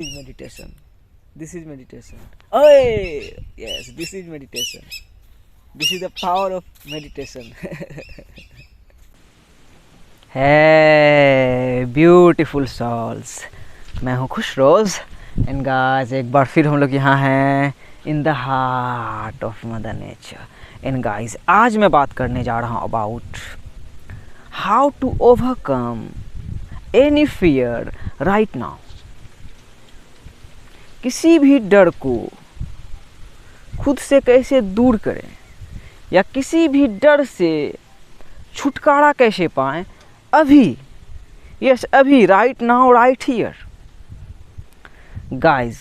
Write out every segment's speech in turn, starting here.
is meditation. This is meditation. Oh, yes, this is meditation. This is the power of meditation. Hey, beautiful souls. मैं हूँ खुश रोज and guys एक बार फिर हम लोग यहाँ हैं in the heart of mother nature. And guys आज मैं बात करने जा रहा हूँ about how to overcome any fear right now. किसी भी डर को खुद से कैसे दूर करें या किसी भी डर से छुटकारा कैसे पाएं अभी, यस अभी, right now, right here. Guys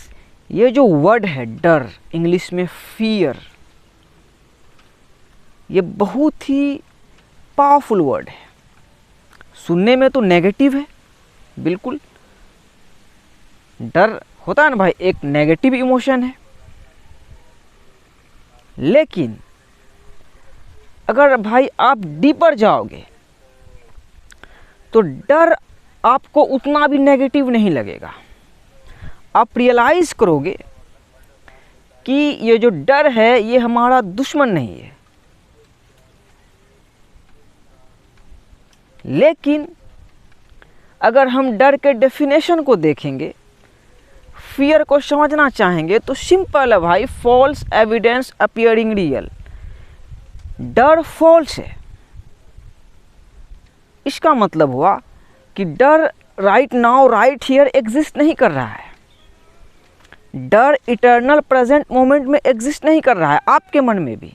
ये जो वर्ड है डर, इंग्लिश में फियर, ये बहुत ही पावरफुल वर्ड है। सुनने में तो नेगेटिव है, बिल्कुल डर होता है ना भाई, एक नेगेटिव इमोशन है। लेकिन अगर भाई आप डीपर जाओगे तो डर आपको उतना भी नेगेटिव नहीं लगेगा। आप रियलाइज करोगे कि ये जो डर है ये हमारा दुश्मन नहीं है। लेकिन अगर हम डर के डेफिनेशन को देखेंगे, फियर को समझना चाहेंगे तो सिंपल है भाई, फॉल्स एविडेंस अपीयरिंग रियल। डर फॉल्स है, इसका मतलब हुआ कि डर right now right here exist नहीं कर रहा है। डर इटर्नल प्रेजेंट मोमेंट में एग्जिस्ट नहीं कर रहा है, आपके मन में भी।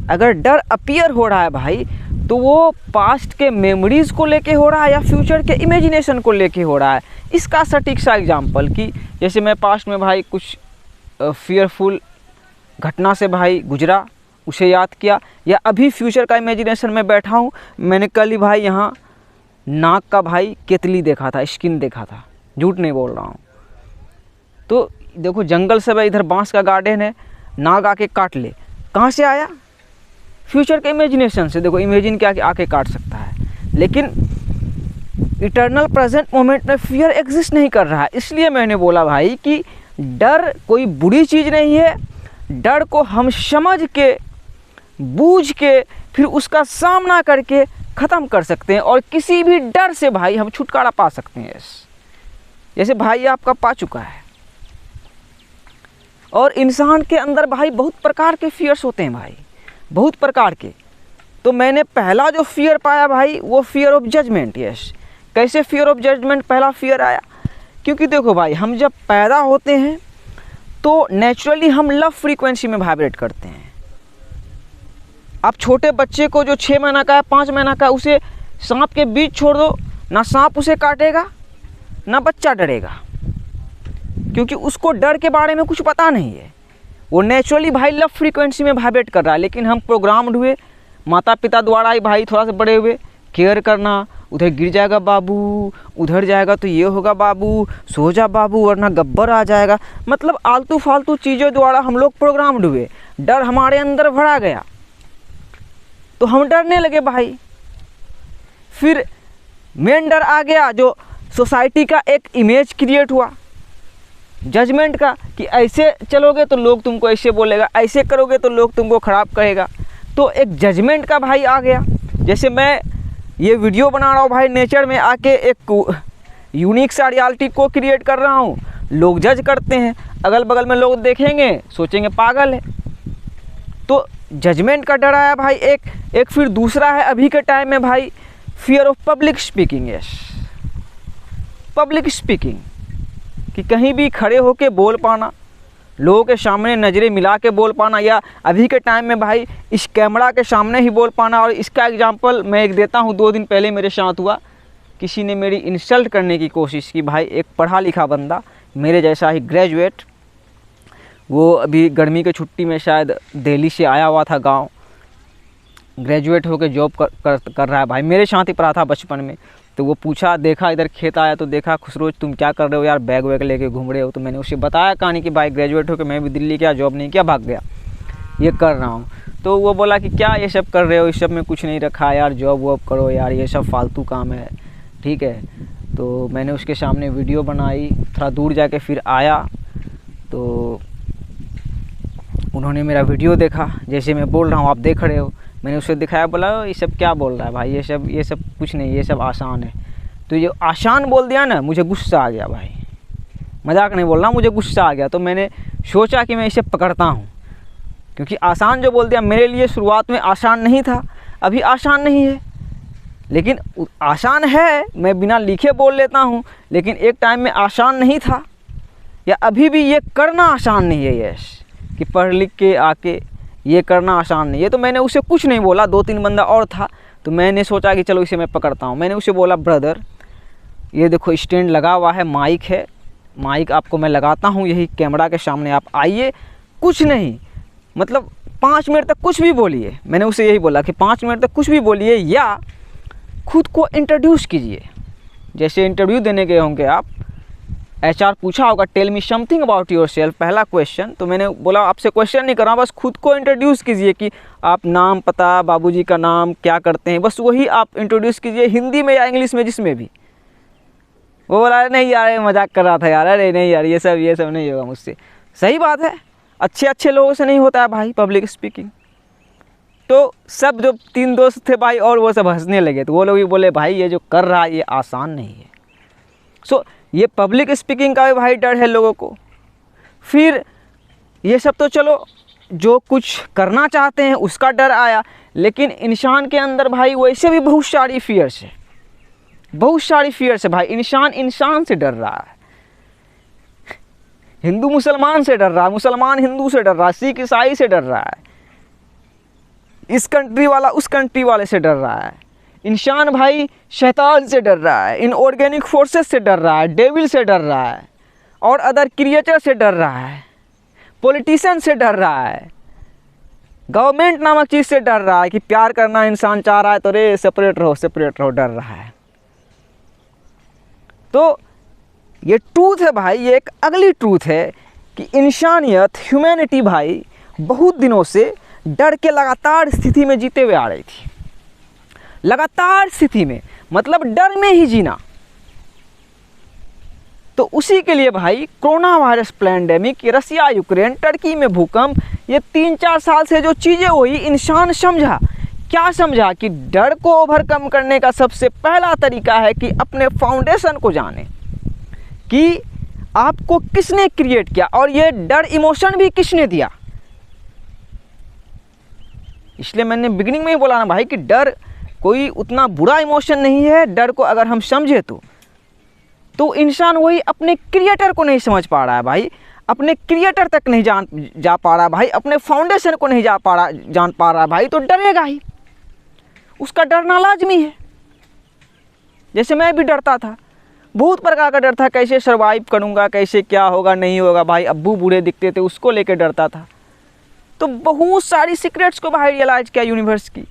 अगर डर अपीयर हो रहा है भाई तो वो पास्ट के मेमोरीज को लेके हो रहा है या फ्यूचर के इमेजिनेशन को लेके हो रहा है। इसका सटीक सा एग्जांपल कि जैसे मैं पास्ट में भाई कुछ फियरफुल घटना से भाई गुजरा, उसे याद किया, या अभी फ्यूचर का इमेजिनेशन में बैठा हूँ। मैंने कल ही भाई यहाँ नाक का भाई केतली देखा था, स्किन देखा था, झूठ नहीं बोल रहा हूँ। तो देखो जंगल से भाई इधर बांस का गार्डन है, नाग आके काट ले, कहाँ से आया? फ्यूचर के इमेजिनेशन से। देखो इमेजिन क्या आके काट सकता है, लेकिन इटर्नल प्रेजेंट मोमेंट में फियर एग्जिस्ट नहीं कर रहा है। इसलिए मैंने बोला भाई कि डर कोई बुरी चीज़ नहीं है। डर को हम समझ के, बूझ के, फिर उसका सामना करके ख़त्म कर सकते हैं और किसी भी डर से भाई हम छुटकारा पा सकते हैं। जैसे भाई आपका पा चुका है। और इंसान के अंदर भाई बहुत प्रकार के फियर्स होते हैं भाई, बहुत प्रकार के। तो मैंने पहला जो फियर पाया भाई वो फियर ऑफ जजमेंट। यस, कैसे फियर ऑफ जजमेंट पहला फियर आया? क्योंकि देखो भाई हम जब पैदा होते हैं तो नेचुरली हम लव फ्रीक्वेंसी में वाइब्रेट करते हैं। आप छोटे बच्चे को जो 6 महीना का है, 5 महीना का, उसे सांप के बीच छोड़ दो, ना सांप उसे काटेगा ना बच्चा डरेगा, क्योंकि उसको डर के बारे में कुछ पता नहीं है। वो नेचुरली भाई लव फ्रीक्वेंसी में वाइब्रेट कर रहा है। लेकिन हम प्रोग्राम्ड हुए माता पिता द्वारा ही भाई, थोड़ा सा बड़े हुए, केयर करना, उधर गिर जाएगा बाबू, उधर जाएगा तो ये होगा बाबू, सो जा बाबू वरना गब्बर आ जाएगा। मतलब आलतू फालतू चीज़ों द्वारा हम लोग प्रोग्राम्ड हुए, डर हमारे अंदर भरा गया तो हम डरने लगे भाई। फिर मेन डर आ गया जो सोसाइटी का एक इमेज क्रिएट हुआ जजमेंट का, कि ऐसे चलोगे तो लोग तुमको ऐसे बोलेगा, ऐसे करोगे तो लोग तुमको ख़राब कहेगा। तो एक जजमेंट का भाई आ गया। जैसे मैं ये वीडियो बना रहा हूँ भाई, नेचर में आके एक यूनिक सा रियलिटी को क्रिएट कर रहा हूँ, लोग जज करते हैं, अगल बगल में लोग देखेंगे सोचेंगे पागल है। तो जजमेंट का डर आया भाई एक फिर दूसरा है अभी के टाइम में भाई fear of public speaking. Yes, public speaking, कि कहीं भी खड़े होके बोल पाना, लोगों के सामने नज़रें मिला के बोल पाना, या अभी के टाइम में भाई इस कैमरा के सामने ही बोल पाना। और इसका एग्जांपल मैं एक देता हूँ। 2 दिन पहले मेरे साथ हुआ, किसी ने मेरी इंसल्ट करने की कोशिश की भाई। एक पढ़ा लिखा बंदा, मेरे जैसा ही ग्रेजुएट, वो अभी गर्मी की छुट्टी में शायद दिल्ली से आया हुआ था गाँव, ग्रेजुएट होकर जॉब कर रहा है भाई, मेरे साथ ही पढ़ा था बचपन में। तो वो पूछा, देखा इधर खेत आया तो देखा, खुशरोज तुम क्या कर रहे हो यार, बैग वैग लेके घूम रहे हो। तो मैंने उसे बताया कहानी कि भाई ग्रेजुएट होकर मैं भी दिल्ली क्या जॉब नहीं किया, भाग गया, ये कर रहा हूँ। तो वो बोला कि क्या ये सब कर रहे हो, इस सब में कुछ नहीं रखा यार, जॉब वॉब करो यार, ये सब फालतू काम है, ठीक है। तो मैंने उसके सामने वीडियो बनाई, थोड़ा दूर जाके फिर आया तो उन्होंने मेरा वीडियो देखा, जैसे मैं बोल रहा हूँ आप देख रहे हो। मैंने उसे दिखाया, बोला ये सब क्या बोल रहा है भाई, ये सब कुछ नहीं, ये सब आसान है। तो ये आसान बोल दिया ना, मुझे गुस्सा आ गया भाई, मजाक नहीं बोल रहा, मुझे गुस्सा आ गया। तो मैंने सोचा कि मैं इसे पकड़ता हूँ, क्योंकि आसान जो बोल दिया मेरे लिए शुरुआत में आसान नहीं था, अभी आसान नहीं है, लेकिन आसान है, मैं बिना लिखे बोल लेता हूँ, लेकिन एक टाइम में आसान नहीं था, या अभी भी ये करना आसान नहीं है यश, कि पढ़ लिख के आके ये करना आसान नहीं है। तो मैंने उसे कुछ नहीं बोला, 2-3 बंदा और था, तो मैंने सोचा कि चलो इसे मैं पकड़ता हूँ। मैंने उसे बोला, ब्रदर ये देखो स्टैंड लगा हुआ है, माइक है, माइक आपको मैं लगाता हूँ यही कैमरा के सामने, आप आइए, कुछ नहीं, मतलब 5 मिनट तक कुछ भी बोलिए। मैंने उसे यही बोला कि 5 मिनट तक कुछ भी बोलिए, या खुद को इंट्रोड्यूस कीजिए, जैसे इंटरव्यू देने गए होंगे आप, HR पूछा होगा tell me something about your self, पहला क्वेश्चन। तो मैंने बोला आपसे क्वेश्चन नहीं कर रहा, बस खुद को इंट्रोड्यूस कीजिए कि आप नाम, पता, बाबूजी का नाम, क्या करते हैं, बस वही आप इंट्रोड्यूस कीजिए, हिंदी में या इंग्लिश में, जिसमें भी। वो बोला नहीं यार मजाक कर रहा था यार, अरे नहीं यार ये सब नहीं होगा मुझसे। सही बात है, अच्छे लोगों से नहीं होता है भाई पब्लिक स्पीकिंग। तो सब जो 3 दोस्त थे भाई और वो सब हंसने लगे, तो वो लोग भी बोले भाई ये जो कर रहा है ये आसान नहीं है। सो ये पब्लिक स्पीकिंग का भी भाई डर है लोगों को। फिर ये सब तो चलो जो कुछ करना चाहते हैं उसका डर आया, लेकिन इंसान के अंदर भाई वैसे भी बहुत सारी फियर्स है, बहुत सारी फियर्स है भाई। इंसान से डर रहा है, हिंदू मुसलमान से डर रहा है, मुसलमान हिंदू से डर रहा है, सिख ईसाई से डर रहा है, इस कंट्री वाला उस कंट्री वाले से डर रहा है। इंसान भाई शैतान से डर रहा है, इनऑर्गेनिक फोर्सेस से डर रहा है, डेविल से डर रहा है, और अदर क्रिएचर से डर रहा है, पॉलिटिशियन से डर रहा है, गवर्नमेंट नामक चीज़ से डर रहा है कि प्यार करना इंसान चाह रहा है तो रे सेपरेट रहो, डर रहा है। तो ये ट्रूथ है भाई, ये एक अगली ट्रूथ है कि इंसानियत, ह्यूमैनिटी भाई बहुत दिनों से डर के लगातार स्थिति में जीते हुए आ रही थी, लगातार स्थिति में, मतलब डर में ही जीना। तो उसी के लिए भाई corona virus pandemic, Russia Ukraine, Turkey में भूकंप, ये 3-4 साल से जो चीज़ें हुई, इंसान समझा, क्या समझा कि डर को ओवरकम करने का सबसे पहला तरीका है कि अपने फाउंडेशन को जाने कि आपको किसने क्रिएट किया और ये डर इमोशन भी किसने दिया। इसलिए मैंने बिगिनिंग में ही बोला ना भाई कि डर कोई उतना बुरा इमोशन नहीं है। डर को अगर हम समझे तो इंसान वही अपने क्रिएटर को नहीं समझ पा रहा है भाई, अपने क्रिएटर तक नहीं जा पा रहा भाई, अपने फाउंडेशन को नहीं जान पा रहा भाई, तो डरेगा ही, उसका डरना लाजमी है। जैसे मैं भी डरता था, बहुत प्रकार का डर था, कैसे सर्वाइव करूँगा, कैसे क्या होगा नहीं होगा भाई, अब्बू बूढ़े दिखते थे उसको लेकर डरता था। तो बहुत सारी सीक्रेट्स को भाई रियलाइज किया यूनिवर्स की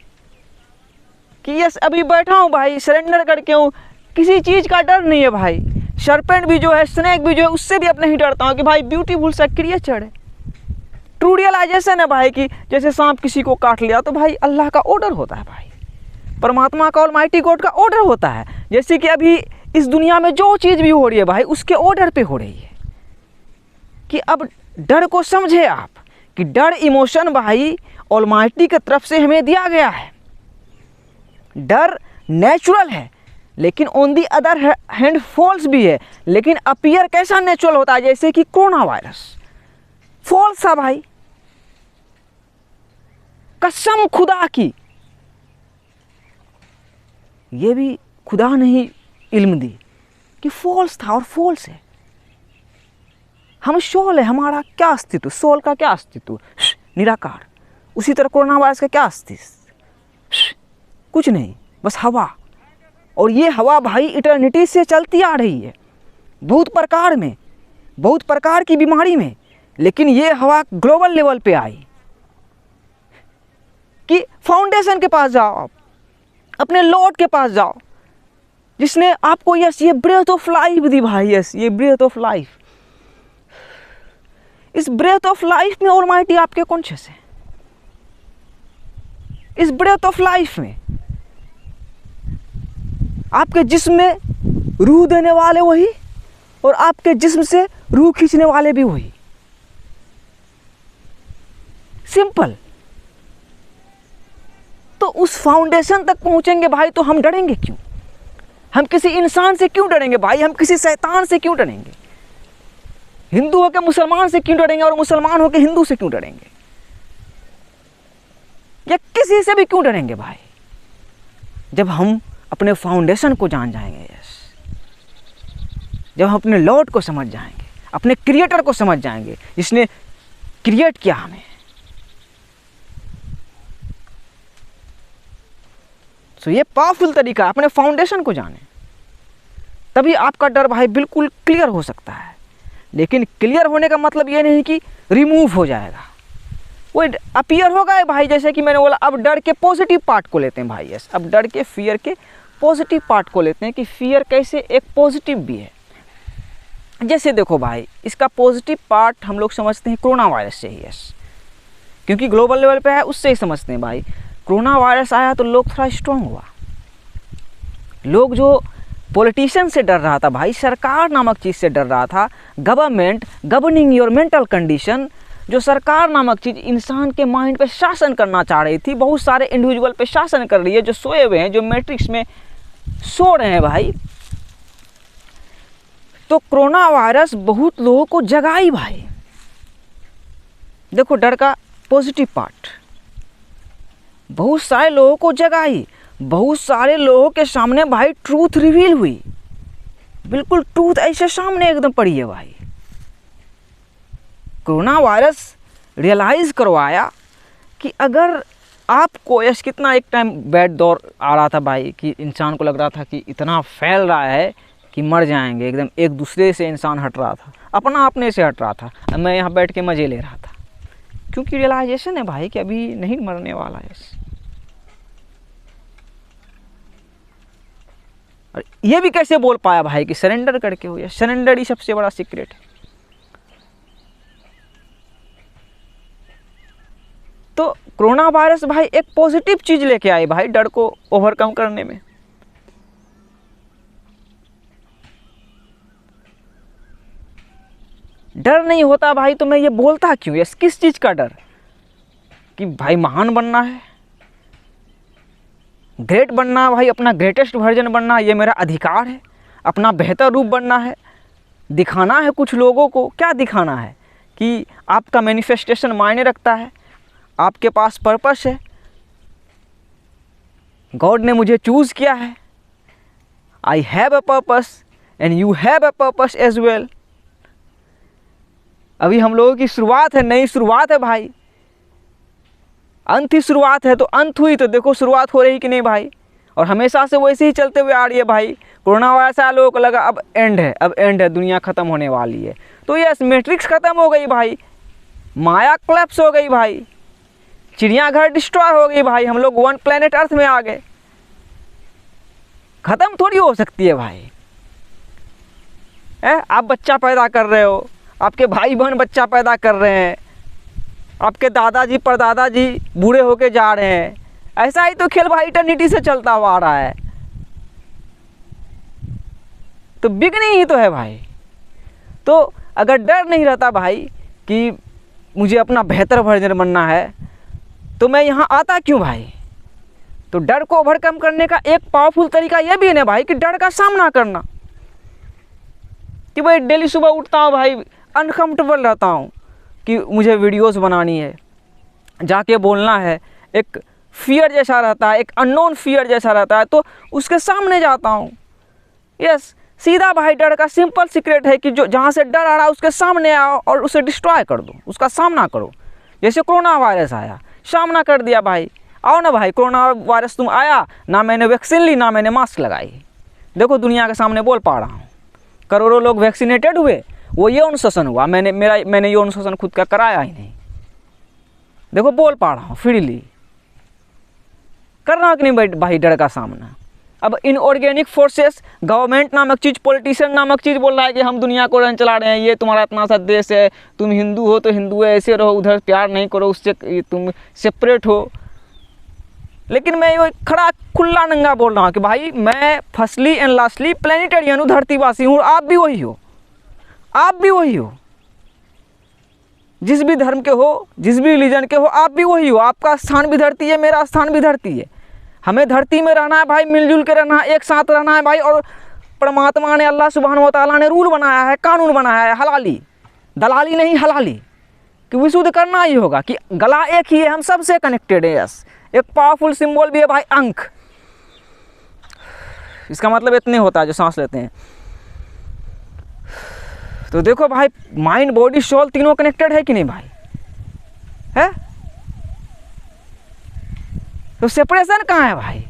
कि यस अभी बैठा हूँ भाई, सरेंडर करके हूँ, किसी चीज़ का डर नहीं है भाई। सर्पेंट भी जो है, स्नेक भी जो है, उससे भी अपने ही डरता हूँ कि भाई ब्यूटीफुल सा क्रिएचर है। ट्रू रियलाइजेशन है भाई कि जैसे सांप किसी को काट लिया तो भाई अल्लाह का ऑर्डर होता है भाई, परमात्मा का, ऑलमाइटी गॉड का ऑर्डर होता है। जैसे कि अभी इस दुनिया में जो चीज़ भी हो रही है भाई उसके ऑर्डर पे हो रही है। कि अब डर को समझे आप कि डर इमोशन भाई ऑलमाइटी की तरफ से हमें दिया गया है। डर नेचुरल है लेकिन on the other hand false भी है। लेकिन अपीयर कैसा नेचुरल होता है, जैसे कि कोरोना वायरस फॉल्स था भाई, कसम खुदा की, ये भी खुदा ने ही इल्म दी कि फॉल्स था और फॉल्स है। हम सोल है, हमारा क्या अस्तित्व, सोल का क्या अस्तित्व, निराकार। उसी तरह कोरोना वायरस का क्या अस्तित्व, कुछ नहीं, बस हवा। और ये हवा भाई इटर्निटी से चलती आ रही है, बहुत प्रकार में, बहुत प्रकार की बीमारी में। लेकिन ये हवा ग्लोबल लेवल पे आई कि फाउंडेशन के पास जाओ, आप अपने लॉर्ड के पास जाओ जिसने आपको यस ये ब्रेथ ऑफ लाइफ दी भाई, यस ये ब्रेथ ऑफ लाइफ। इस ब्रेथ ऑफ लाइफ में ऑलमाइटी आपके कॉन्शियस है। इस ब्रेथ ऑफ लाइफ में आपके जिस्म में रूह देने वाले वही और आपके जिस्म से रूह खींचने वाले भी वही। सिंपल। तो उस फाउंडेशन तक पहुंचेंगे भाई तो हम डरेंगे क्यों? हम किसी इंसान से क्यों डरेंगे भाई? हम किसी शैतान से क्यों डरेंगे? हिंदू होकर मुसलमान से क्यों डरेंगे और मुसलमान होकर हिंदू से क्यों डरेंगे? या किसी से भी क्यों डरेंगे भाई? जब हम अपने फाउंडेशन को जान जाएंगे, यस, जब हम अपने लॉर्ड को समझ जाएंगे, अपने क्रिएटर को समझ जाएंगे जिसने क्रिएट किया हमें। तो ये पावरफुल तरीका है, अपने फाउंडेशन को जाने, तभी आपका डर भाई बिल्कुल क्लियर हो सकता है। लेकिन क्लियर होने का मतलब ये नहीं कि रिमूव हो जाएगा, वो अपीयर होगा भाई। जैसे कि मैंने बोला, अब डर के पॉजिटिव पार्ट को लेते हैं भाई। यस, अब डर के, फियर के पॉजिटिव पार्ट को लेते हैं कि फियर कैसे एक पॉजिटिव भी है। जैसे देखो भाई, इसका पॉजिटिव पार्ट हम लोग समझते हैं कोरोना वायरस से ही। यस, क्योंकि ग्लोबल लेवल पे है, उससे ही समझते हैं भाई। कोरोना वायरस आया तो लोग थोड़ा स्ट्रांग हुआ। लोग जो पॉलिटिशियन से डर रहा था भाई, सरकार नामक चीज़ से डर रहा था, government governing your mental condition, जो सरकार नामक चीज़ इंसान के माइंड पे शासन करना चाह रही थी, बहुत सारे इंडिविजुअल पे शासन कर रही है, जो सोए हुए हैं, जो मैट्रिक्स में सो रहे हैं भाई। तो कोरोना वायरस बहुत लोगों को जगाई भाई। देखो डर का पॉजिटिव पार्ट, बहुत सारे लोगों को जगाई, बहुत सारे लोगों के सामने भाई ट्रूथ रिवील हुई, बिल्कुल ट्रूथ ऐसे सामने एकदम पड़ी है भाई। कोरोना वायरस रियलाइज़ करवाया कि अगर आपको, यस, कितना एक टाइम बैड दौर आ रहा था भाई कि इंसान को लग रहा था कि इतना फैल रहा है कि मर जाएंगे, एकदम एक दूसरे से इंसान हट रहा था, अपना अपने से हट रहा था। मैं यहाँ बैठ के मज़े ले रहा था, क्योंकि रियलाइजेशन है भाई कि अभी नहीं मरने वाला है। और ये भी कैसे बोल पाया भाई कि सरेंडर करके हो? या सरेंडर ही सबसे बड़ा सीक्रेट है। तो कोरोना वायरस भाई एक पॉजिटिव चीज लेके आई भाई, डर को ओवरकम करने में। डर नहीं होता भाई तो मैं ये बोलता क्यों? यस, किस चीज का डर? कि भाई महान बनना है, ग्रेट बनना है भाई, अपना ग्रेटेस्ट वर्जन बनना है, ये मेरा अधिकार है। अपना बेहतर रूप बनना है, दिखाना है कुछ लोगों को। क्या दिखाना है? कि आपका मैनिफेस्टेशन मायने रखता है, आपके पास पर्पस है, गॉड ने मुझे चूज़ किया है, I have a purpose and you have a purpose as well. अभी हम लोगों की शुरुआत है, नई शुरुआत है भाई, अंत ही शुरुआत है। तो अंत हुई तो देखो शुरुआत हो रही कि नहीं भाई। और हमेशा से वैसे ही चलते हुए आ रही है भाई। कोरोना वायरस आया, लोगों को लगा अब एंड है, अब एंड है, दुनिया ख़त्म होने वाली है। तो यस, मैट्रिक्स ख़त्म हो गई भाई, माया क्लैप्स हो गई भाई, चिड़ियाघर डिस्ट्रॉय हो गई भाई, हम लोग वन प्लेनेट अर्थ में आ गए। ख़त्म थोड़ी हो सकती है भाई। आप बच्चा पैदा कर रहे हो, आपके भाई बहन बच्चा पैदा कर रहे हैं, आपके दादाजी परदादाजी बूढ़े होके जा रहे हैं। ऐसा ही तो खेल भाई इटर्निटी से चलता हुआ आ रहा है। तो बिगनिंग ही तो है भाई। तो अगर डर नहीं रहता भाई कि मुझे अपना बेहतर वर्जन बनना है, तो मैं यहाँ आता क्यों भाई? तो डर को ओवरकम करने का एक पावरफुल तरीका यह भी है ना भाई कि डर का सामना करना। कि भाई डेली सुबह उठता हूँ भाई, अनकम्फर्टेबल रहता हूँ कि मुझे वीडियोस बनानी है, जाके बोलना है, एक फियर जैसा रहता है, एक अननोन फियर जैसा रहता है, तो उसके सामने जाता हूँ। यस, सीधा भाई डर का सिंपल सीक्रेट है कि जो जहाँ से डर आ रहा है उसके सामने आओ और उसे डिस्ट्रॉय कर दो, उसका सामना करो। जैसे कोरोना वायरस आया, सामना कर दिया भाई, आओ ना भाई कोरोना वायरस तुम आया ना, मैंने वैक्सीन ली ना मैंने मास्क लगाई, देखो दुनिया के सामने बोल पा रहा हूँ। करोड़ों लोग वैक्सीनेटेड हुए, वो यौन शोषण हुआ, मैंने यौन शोषण खुद का कराया ही नहीं, देखो बोल पा रहा हूँ फ्रीली। करना कि नहीं भाई डर का सामना। अब इनऑर्गेनिक फोर्सेस, गवर्नमेंट नामक चीज़, पॉलिटिशियन नामक चीज़ बोल रहा है कि हम दुनिया को रन चला रहे हैं, ये तुम्हारा इतना सा देश है, तुम हिंदू हो तो हिंदू है ऐसे रहो, उधर प्यार नहीं करो, उससे तुम सेपरेट हो। लेकिन मैं ये खड़ा खुला नंगा बोल रहा हूँ कि भाई मैं फर्स्टली एंड लास्टली प्लेनेटेरियन हूँ, धरतीवासी हूँ, आप भी वही हो, आप भी वही हो। जिस भी धर्म के हो, जिस भी रिलीजन के हो, आप भी वही हो। आपका स्थान भी धरती है, मेरा स्थान भी धरती है। हमें धरती में रहना है भाई, मिलजुल के रहना है, एक साथ रहना है भाई। और परमात्मा ने, अल्लाह सुब्हानहू व तआला ने रूल बनाया है, कानून बनाया है, हलाली, दलाली नहीं हलाली, कि विशुद्ध करना ही होगा, कि गला एक ही है, हम सबसे कनेक्टेड है। यस, एक पावरफुल सिंबल भी है भाई, अंक। इसका मतलब इतने होता है जो सांस लेते हैं। तो देखो भाई, माइंड बॉडी सोल तीनों कनेक्टेड है कि नहीं भाई, है? तो सेपरेशन कहाँ है भाई?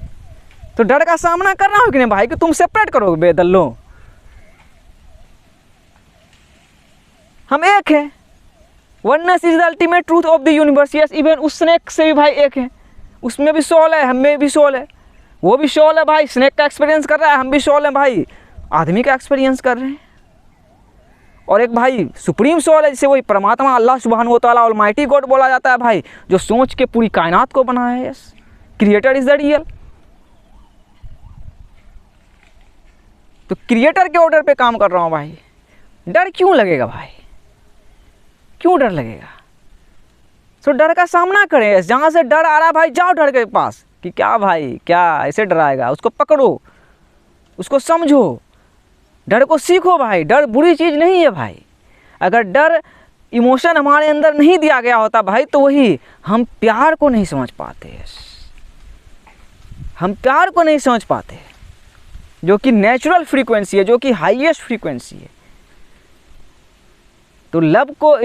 तो डर का सामना करना हो कि नहीं भाई, कि तुम सेपरेट करोगे बेदल्लो। हम एक है, oneness is the ultimate truth of the universe. Yes, even उस स्नेक से भी भाई एक है, उसमें भी सोल है, हमें भी सोल है, वो भी सोल है भाई। स्नेक का एक्सपीरियंस कर रहा है, हम भी सोल है भाई, आदमी का एक्सपीरियंस कर रहे हैं। और एक भाई सुप्रीम सोल है, जिसे वही परमात्मा अल्लाह सुब्हानहू व तआला ऑलमाइटी गॉड बोला जाता है भाई, जो सोच के पूरी कायनात को बनाया है। Yes, creator is the real. तो क्रिएटर के ऑर्डर पे काम कर रहा हूँ भाई। डर क्यों लगेगा भाई, क्यों डर लगेगा? तो डर का सामना करें। जहाँ से डर आ रहा है भाई, जाओ डर के पास, कि क्या भाई, क्या ऐसे डराएगा, उसको पकड़ो, उसको समझो, डर को सीखो भाई। डर बुरी चीज़ नहीं है भाई। अगर डर इमोशन हमारे अंदर नहीं दिया गया होता भाई, तो वही हम प्यार को नहीं समझ पाते, हम प्यार को नहीं समझ पाते, जो कि नेचुरल फ्रीक्वेंसी है, जो कि हाईएस्ट फ्रीक्वेंसी है। तो लव को,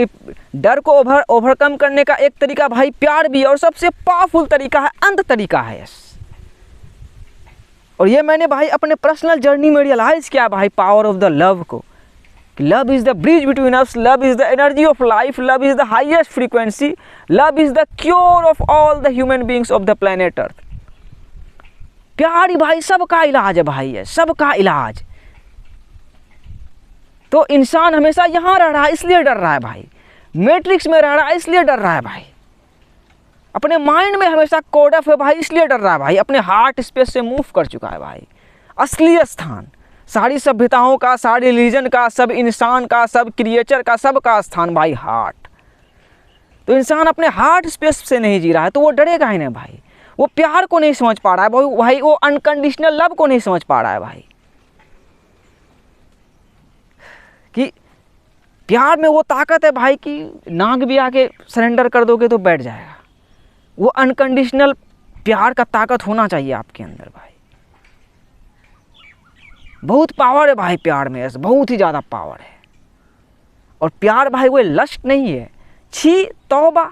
डर को ओवरकम करने का एक तरीका भाई प्यार भी है, और सबसे पावरफुल तरीका है, अंत तरीका है। यस, और ये मैंने भाई अपने पर्सनल जर्नी में रियलाइज़ किया भाई, पावर ऑफ द लव को, कि love is the bridge between us, love is the energy of life, love is the highest frequency, love is the cure of all the human beings of the planet earth. प्यार ही भाई सबका इलाज है भाई, है सबका इलाज। तो इंसान हमेशा यहाँ रह रहा है इसलिए डर रहा है भाई, मैट्रिक्स में रह रहा है इसलिए डर रहा है भाई, अपने माइंड में हमेशा कोड ऑफ है भाई, इसलिए डर रहा है भाई, अपने हार्ट स्पेस से मूव कर चुका है भाई। असली स्थान सारी सभ्यताओं का, सारी रिलीजन का, सब इंसान का, सब क्रिएचर का, सब का स्थान भाई हार्ट। तो इंसान अपने हार्ट स्पेस से नहीं जी रहा है, तो वो डरेगा ही नहीं भाई। वो प्यार को नहीं समझ पा रहा है भाई, वो अनकंडीशनल लव को नहीं समझ पा रहा है भाई, कि प्यार में वो ताकत है भाई कि नाग भी आके सरेंडर कर दोगे तो बैठ जाएगा। वो अनकंडीशनल प्यार का ताकत होना चाहिए आपके अंदर भाई। बहुत पावर है भाई प्यार में, ऐसा बहुत ही ज़्यादा पावर है। और प्यार भाई वो लस्ट नहीं है, छी तौबा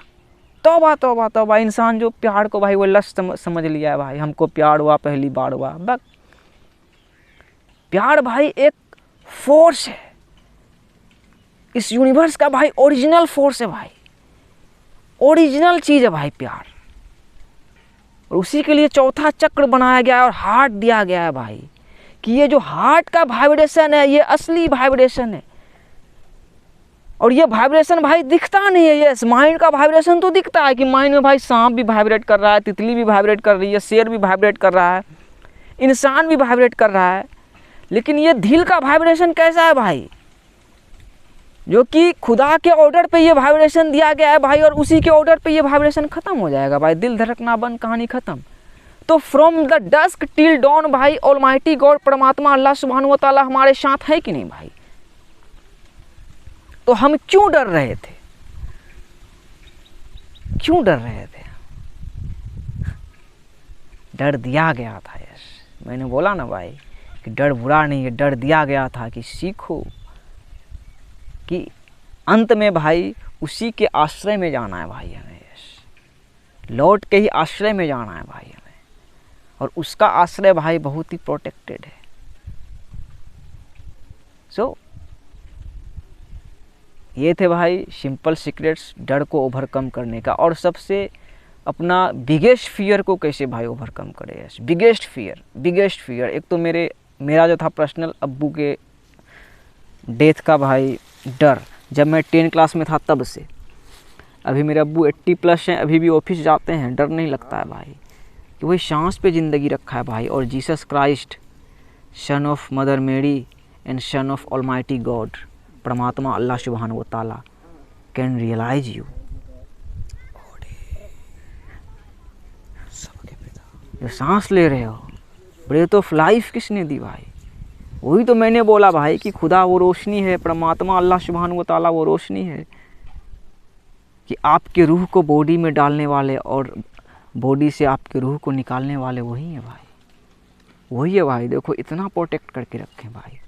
तौबा तौबा तौबा। इंसान जो प्यार को भाई वो लस्ट समझ लिया है भाई, हमको प्यार हुआ पहली बार हुआ, बस। प्यार भाई एक फोर्स है, इस यूनिवर्स का भाई ओरिजिनल फोर्स है भाई, ओरिजिनल चीज़ है भाई प्यार। और उसी के लिए चौथा चक्र बनाया गया है और हार्ट दिया गया है भाई, कि ये जो हार्ट का वाइब्रेशन है ये असली वाइब्रेशन है। और ये वाइब्रेशन भाई दिखता नहीं है। ये माइंड का वाइब्रेशन तो दिखता है कि माइंड में भाई सांप भी वाइब्रेट कर रहा है, तितली भी वाइब्रेट कर रही है, शेर भी वाइब्रेट कर रहा है, इंसान भी वाइब्रेट कर रहा है। लेकिन ये दिल का वाइब्रेशन कैसा है भाई, जो कि खुदा के ऑर्डर पे ये वाइब्रेशन दिया गया है भाई, और उसी के ऑर्डर पे ये वाइब्रेशन खत्म हो जाएगा भाई, दिल धड़कना बंद, कहानी खत्म। तो from the dusk till dawn भाई ऑलमाइटी गॉड परमात्मा अल्लाह सुब्हानहू व तआला हमारे साथ है कि नहीं भाई। तो हम क्यों डर रहे थे, क्यों डर रहे थे? डर दिया गया था। यस, मैंने बोला ना भाई कि डर बुरा नहीं है, डर दिया गया था कि सीखो कि अंत में भाई उसी के आश्रय में जाना है भाई हमें। यस, लौट के ही आश्रय में जाना है भाई हमें, और उसका आश्रय भाई बहुत ही प्रोटेक्टेड है। सो ये थे भाई सिंपल सीक्रेट्स डर को ओवरकम करने का। और सबसे अपना बिगेस्ट फियर को कैसे भाई ओवरकम करे। यस, बिगेस्ट फियर एक तो मेरा जो था पर्सनल अब्बू के डेथ का भाई डर, जब मैं 10 क्लास में था तब से। अभी मेरे अब्बू 80+ हैं, अभी भी ऑफिस जाते हैं, डर नहीं लगता है भाई। कि वही सांस पे ज़िंदगी रखा है भाई। और Jesus Christ, son of mother Mary and son of almighty God, परमात्मा अल्लाह सुब्हानहू व तआला कैन रियलाइज यू। जो सांस ले रहे हो, ब्रेथ ऑफ लाइफ किसने दी भाई? वही तो मैंने बोला भाई कि खुदा वो रोशनी है, परमात्मा अल्लाह सुब्हानहू व तआला वो रोशनी है कि आपके रूह को बॉडी में डालने वाले और बॉडी से आपके रूह को निकालने वाले वही है भाई, वही है भाई। देखो इतना प्रोटेक्ट करके रखें भाई,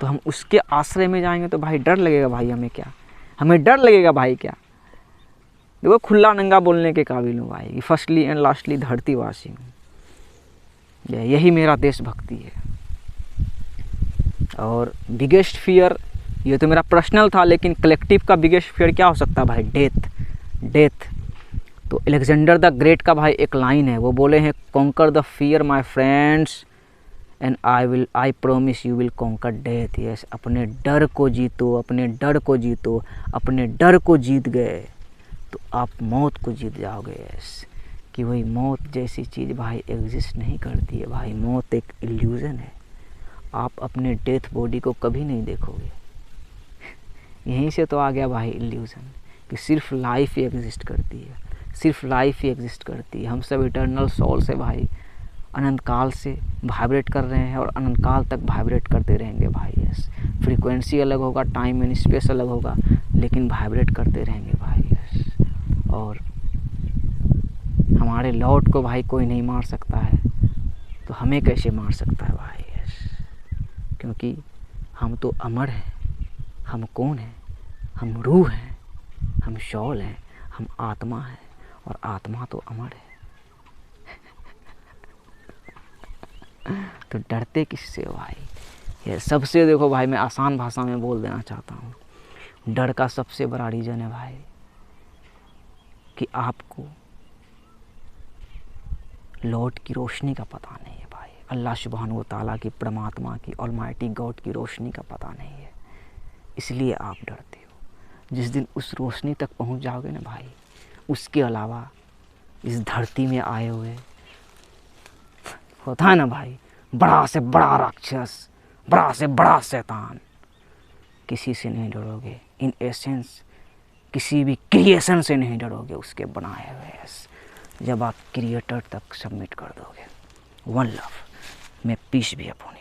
तो हम उसके आश्रय में जाएंगे तो भाई डर लगेगा भाई हमें क्या? हमें डर लगेगा भाई क्या? देखो खुला नंगा बोलने के काबिल हूँ भाई, फर्स्टली एंड लास्टली धरतीवासी हूँ। यही मेरा देशभक्ति है। और बिगेस्ट फियर, ये तो मेरा पर्सनल था, लेकिन कलेक्टिव का बिगेस्ट फियर क्या हो सकता है भाई? डेथ। तो अलेक्जेंडर द ग्रेट का भाई एक लाइन है, वो बोले हैं, conquer the fear my friends and I promise you will conquer death. Yes, अपने डर को जीतो, अपने डर को जीतो। अपने डर को जीत गए तो आप मौत को जीत जाओगे। यस, कि वही मौत जैसी चीज़ भाई एग्जिस्ट नहीं करती है भाई। मौत एक इल्यूज़न है। आप अपने डेथ बॉडी को कभी नहीं देखोगे। यहीं से तो आ गया भाई इल्यूज़न, कि सिर्फ लाइफ ही एग्जिस्ट करती है, सिर्फ लाइफ ही एग्जिस्ट करती है। हम सब इटर्नल सोल से भाई अनंत काल से वाइब्रेट कर रहे हैं और अनंत काल तक वाइब्रेट करते रहेंगे भाई। यस, फ्रीक्वेंसी अलग होगा, टाइम एंड स्पेस अलग होगा, लेकिन वाइब्रेट करते रहेंगे भाई। यस, और हमारे लॉर्ड को भाई कोई नहीं मार सकता है, तो हमें कैसे मार सकता है भाई? यस, क्योंकि हम तो अमर हैं। हम कौन हैं? हम रूह हैं, हम शॉल हैं, हम आत्मा हैं, और आत्मा तो अमर है। तो डरते किससे हो भाई? ये सबसे, देखो भाई मैं आसान भाषा में बोल देना चाहता हूँ, डर का सबसे बड़ा रीज़न है भाई कि आपको लॉर्ड की रोशनी का पता नहीं है भाई। अल्लाह सुब्हानहू व तआला की, परमात्मा की, ऑलमाइटी गॉड की रोशनी का पता नहीं है, इसलिए आप डरते हो। जिस दिन उस रोशनी तक पहुंच जाओगे ना भाई, उसके अलावा इस धरती में आए हुए होता है ना भाई, बड़ा से बड़ा राक्षस, बड़ा से बड़ा शैतान, किसी से नहीं डरोगे। इन एसेंस किसी भी क्रिएशन से नहीं डरोगे, उसके बनाए हुए, जब आप क्रिएटर तक सबमिट कर दोगे। वन लव में पीस भी अपॉन